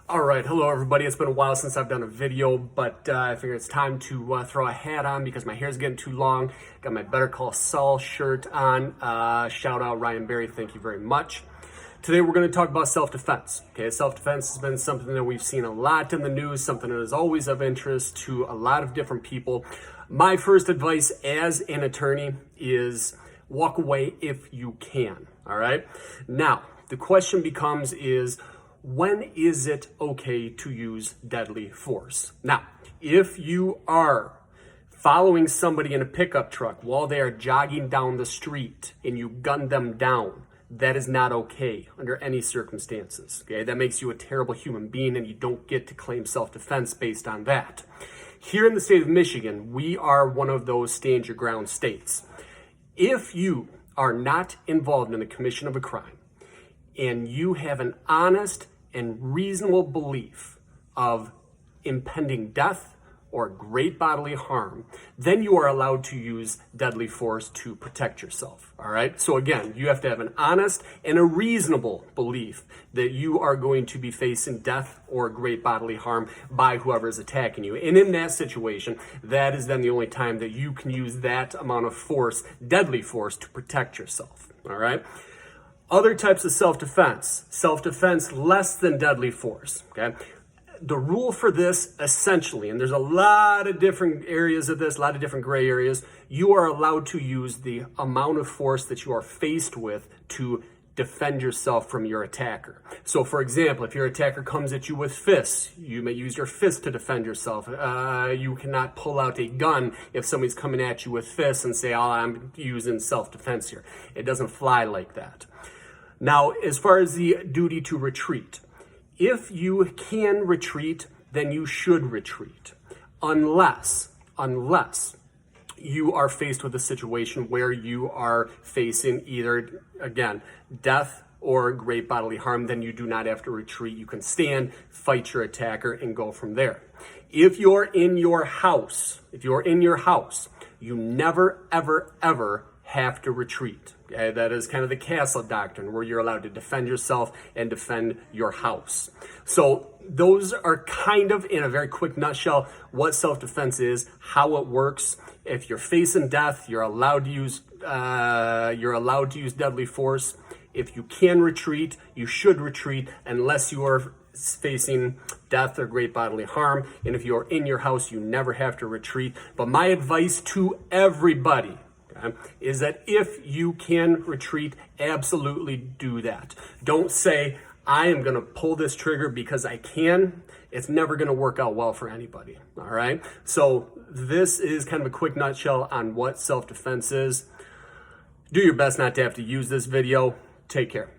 All right, hello everybody. It's been a while since I've done a video, but I figure it's time to throw a hat on because my hair's getting too long. Got my Better Call Saul shirt on. Shout out Ryan Berry, thank you very much. Today we're going to talk about self-defense. Okay, self-defense has been something that we've seen a lot in the news, something that is always of interest to a lot of different people. My first advice as an attorney is walk away if you can, all right? Now, the question becomes is, when is it okay to use deadly force? Now, if you are following somebody in a pickup truck while they are jogging down the street and you gun them down, that is not okay under any circumstances. Okay, that makes you a terrible human being and you don't get to claim self-defense based on that. Here in the state of Michigan, we are one of those stand your ground states. If you are not involved in the commission of a crime and you have an honest and reasonable belief of impending death or great bodily harm, then you are allowed to use deadly force to protect yourself, all right? So again, you have to have an honest and a reasonable belief that you are going to be facing death or great bodily harm by whoever is attacking you. And in that situation, that is then the only time that you can use that amount of force, deadly force, to protect yourself, all right? Other types of self-defense less than deadly force, okay? The rule for this essentially, and there's a lot of different areas of this, a lot of different gray areas, you are allowed to use the amount of force that you are faced with to defend yourself from your attacker. So for example, if your attacker comes at you with fists, you may use your fist to defend yourself. You cannot pull out a gun if somebody's coming at you with fists and say, oh, I'm using self-defense here. It doesn't fly like that. Now, as far as the duty to retreat, if you can retreat, then you should retreat, unless you are faced with a situation where you are facing either, again, death or great bodily harm, then you do not have to retreat. You can stand, fight your attacker, and go from there. If you're in your house, you never, ever, ever have to retreat. Okay, that is kind of the castle doctrine where you're allowed to defend yourself and defend your house. So those are kind of, in a very quick nutshell, what self-defense is, how it works. If you're facing death, you're allowed to use deadly force. If you can retreat, you should retreat unless you are facing death or great bodily harm. And if you're in your house, you never have to retreat. But my advice to everybody is that if you can retreat, absolutely do that. Don't say, I am going to pull this trigger because I can. It's never going to work out well for anybody, all right? So this is kind of a quick nutshell on what self-defense is. Do your best not to have to use this video. Take care.